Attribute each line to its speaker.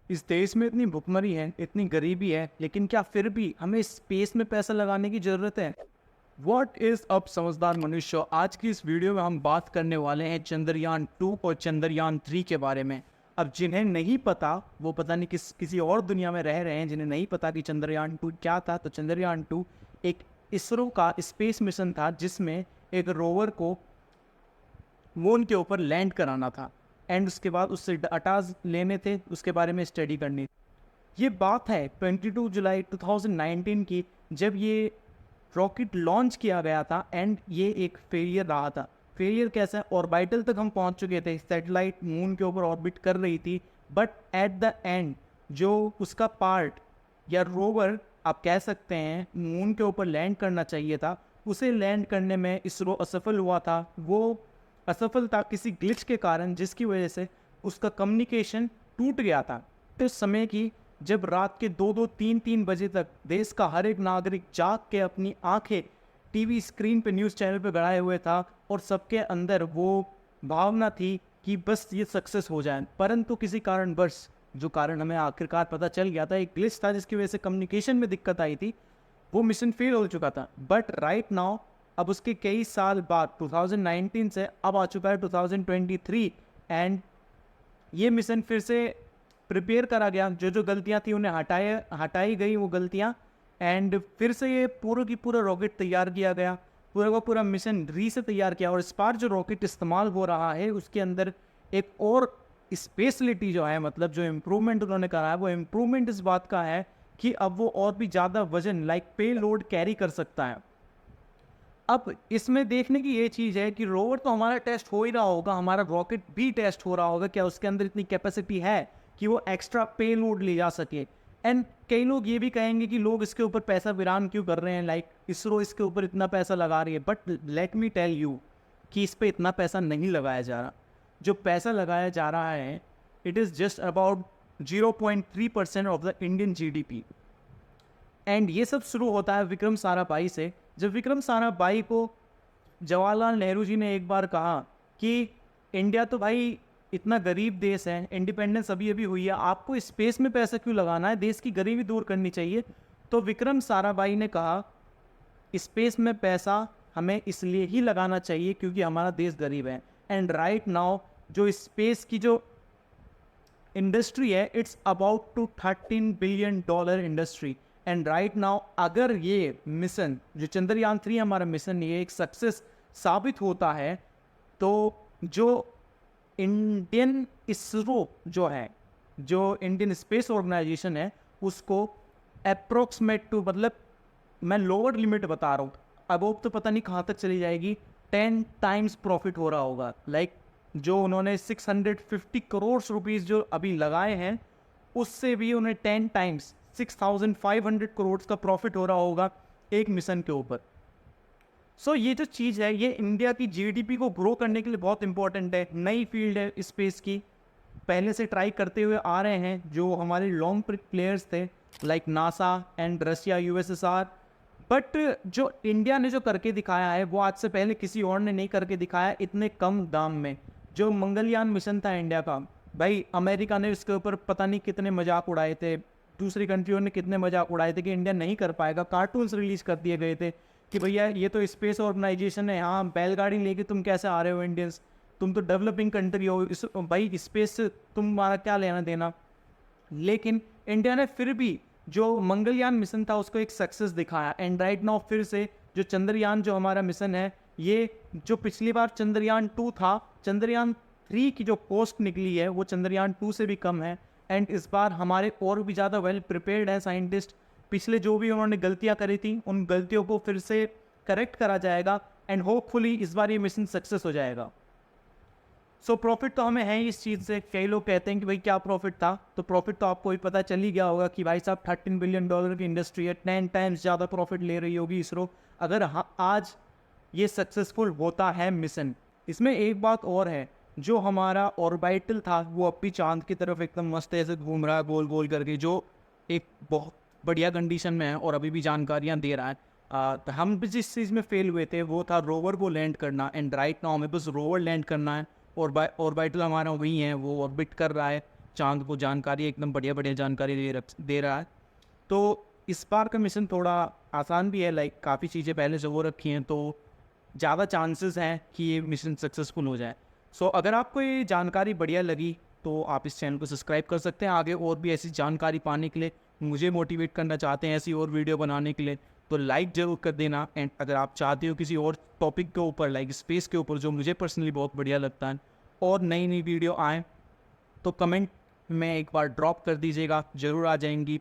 Speaker 1: इस देश में इतनी भुखमरी है, इतनी गरीबी है, लेकिन क्या फिर भी हमें स्पेस में पैसा लगाने की ज़रूरत है? व्हाट इज़ अप समझदार मनुष्य। आज की इस वीडियो में हम बात करने वाले हैं चंद्रयान 2 और चंद्रयान 3 के बारे में। अब जिन्हें नहीं पता, वो पता नहीं किसी और दुनिया में रह रहे हैं, जिन्हें नहीं पता कि चंद्रयान 2 क्या था। तो चंद्रयान 2 एक इसरो का स्पेस मिशन था, जिसमें एक रोवर को मून के ऊपर लैंड कराना था एंड उसके बाद उससे डाटाज लेने थे, उसके बारे में स्टडी करनी थी। ये बात है 22 जुलाई 2019 की, जब ये रॉकेट लॉन्च किया गया था एंड ये एक फेलियर रहा था। फेलियर कैसा है? ऑर्बिटल तक हम पहुंच चुके थे, सैटेलाइट मून के ऊपर ऑर्बिट कर रही थी, बट एट द एंड जो उसका पार्ट या रोवर आप कह सकते हैं मून के ऊपर लैंड करना चाहिए था, उसे लैंड करने में इसरो असफल हुआ था। वो असफल था किसी ग्लिच के कारण, जिसकी वजह से उसका कम्युनिकेशन टूट गया था। तो इस समय की जब रात के 2-2 3-3 बजे तक देश का हर एक नागरिक जाग के अपनी आंखें टीवी स्क्रीन पे न्यूज़ चैनल पे गड़ाए हुए था और सबके अंदर वो भावना थी कि बस ये सक्सेस हो जाए, परंतु किसी कारणवश, जो कारण हमें आखिरकार पता चल गया था, एक ग्लिच था जिसकी वजह से कम्युनिकेशन में दिक्कत आई थी, वो मिशन फेल हो चुका था। बट राइट नाउ, अब उसके कई साल बाद 2019 से अब आ चुका है 2023 एंड ये मिशन फिर से प्रिपेयर करा गया। जो जो गलतियां थी उन्हें हटाई गई वो गलतियां, एंड फिर से ये पूरा की पूरा रॉकेट तैयार किया गया, पूरा का पूरा मिशन से तैयार किया। और इस बार जो रॉकेट इस्तेमाल हो रहा है उसके अंदर एक और स्पेशलिटी जो है, मतलब जो इम्प्रूवमेंट उन्होंने करा है, वो इम्प्रूवमेंट इस बात का है कि अब वो और भी ज़्यादा वजन लाइक पे लोड कैरी कर सकता है। अब इसमें देखने की ये चीज़ है कि रोवर तो हमारा टेस्ट हो ही रहा होगा, हमारा रॉकेट भी टेस्ट हो रहा होगा, क्या उसके अंदर इतनी कैपेसिटी है कि वो एक्स्ट्रा पे लोड ले जा सके। एंड कई लोग ये भी कहेंगे कि लोग इसके ऊपर पैसा विरान क्यों कर रहे हैं, लाइक इसरो इसके ऊपर इतना पैसा लगा रही है, but let me tell you कि इस पर इतना पैसा नहीं लगाया जा रहा। जो पैसा लगाया जा रहा है, it is just about 0.3% of the Indian GDP। And ये सब शुरू होता है विक्रम साराभाई से। जब विक्रम साराभाई को जवाहरलाल नेहरू जी ने एक बार कहा कि इंडिया तो भाई इतना गरीब देश है, इंडिपेंडेंस अभी अभी हुई है, आपको स्पेस में पैसा क्यों लगाना है, देश की गरीबी दूर करनी चाहिए। तो विक्रम साराभाई ने कहा स्पेस में पैसा हमें इसलिए ही लगाना चाहिए क्योंकि हमारा देश गरीब है। एंड राइट नाउ जो स्पेस की जो इंडस्ट्री है, it's about to $13 billion industry. And right now अगर ये मिशन जो चंद्रयान 3 हमारा मिशन, ये एक सक्सेस साबित होता है, तो जो इंडियन इसरो जो है, जो इंडियन स्पेस ऑर्गेनाइजेशन है, उसको अप्रोक्सीमेट टू, मतलब मैं लोअर लिमिट बता रहा हूँ, अब तो पता नहीं कहाँ तक चली जाएगी, 10 टाइम्स प्रॉफिट हो रहा होगा। लाइक जो उन्होंने 650 करोड़ रुपीज़ जो अभी लगाए हैं, उससे भी उन्हें 10 टाइम्स 6500 करोड़ का प्रॉफिट हो रहा होगा एक मिशन के ऊपर। सो ये जो चीज़ है, ये इंडिया की GDP को ग्रो करने के लिए बहुत इंपॉर्टेंट है। नई फील्ड है स्पेस की, पहले से ट्राई करते हुए आ रहे हैं जो हमारे लॉन्ग प्लेयर्स थे, like NASA and Russia, USSR। But जो इंडिया ने जो करके दिखाया है, वो आज से पहले किसी और ने नहीं करके दिखाया इतने कम दाम में। जो मंगलयान मिशन था इंडिया का, भाई अमेरिका ने इसके ऊपर पता नहीं कितने मजाक उड़ाए थे, दूसरी कंट्रियों ने कितने मजाक उड़ाए थे कि इंडिया नहीं कर पाएगा। कार्टून्स रिलीज कर दिए गए थे कि भैया ये तो स्पेस ऑर्गेनाइजेशन है, हाँ बैलगाड़ी लेके तुम कैसे आ रहे हो इंडियंस, तुम तो डेवलपिंग कंट्री हो, इस भाई स्पेस से तुम्हारा क्या लेना देना। लेकिन इंडिया ने फिर भी जो मंगलयान मिशन था उसको एक सक्सेस दिखाया। एंड राइट नाउ फिर से जो चंद्रयान जो हमारा मिशन है, ये जो पिछली बार चंद्रयान 2 था, चंद्रयान 3 की जो कॉस्ट निकली है वो चंद्रयान 2 से भी कम है। एंड इस बार हमारे और भी ज़्यादा वेल प्रिपेयर्ड है साइंटिस्ट। पिछले जो भी उन्होंने गलतियां करी थी, उन गलतियों को फिर से करेक्ट करा जाएगा एंड होपफुली इस बार ये मिशन सक्सेस हो जाएगा। सो प्रॉफिट तो हमें है इस चीज़ से। कई लोग कहते हैं कि भाई क्या प्रॉफिट था, तो प्रॉफिट तो आपको भी पता चल ही गया होगा कि भाई साहब $13 बिलियन की इंडस्ट्री है, 10 टाइम्स ज़्यादा प्रॉफिट ले रही होगी इसरो, अगर आज ये सक्सेसफुल होता है मिशन। इसमें एक बात और है, जो हमारा ऑर्बिटल था वो अब भी चांद की तरफ एकदम मस्त ऐसे घूम रहा है गोल गोल करके, जो एक बहुत बढ़िया कंडीशन में है और अभी भी जानकारियाँ दे रहा है। तो हम भी जिस चीज़ में फेल हुए थे वो था रोवर को लैंड करना। एंड राइट नाउ हमें बस रोवर लैंड करना है, और ऑर्बिटल हमारा वही है, वो ऑर्बिट कर रहा है, चांद को जानकारी एकदम बढ़िया बढ़िया जानकारी दे रहा है। तो इस बार का मिशन थोड़ा आसान भी है, लाइक काफ़ी चीज़ें पहले से वो रखी हैं, तो ज़्यादा चांसेस हैं कि ये मिशन सक्सेसफुल हो जाए। सो अगर आपको ये जानकारी बढ़िया लगी तो आप इस चैनल को सब्सक्राइब कर सकते हैं। आगे और भी ऐसी जानकारी पाने के लिए, मुझे मोटिवेट करना चाहते हैं ऐसी और वीडियो बनाने के लिए, तो लाइक ज़रूर कर देना। एंड अगर आप चाहते हो किसी और टॉपिक के ऊपर, लाइक स्पेस के ऊपर, जो मुझे पर्सनली बहुत बढ़िया लगता है, और नई नई वीडियो आएँ, तो कमेंट में एक बार ड्रॉप कर दीजिएगा, ज़रूर आ जाएंगी।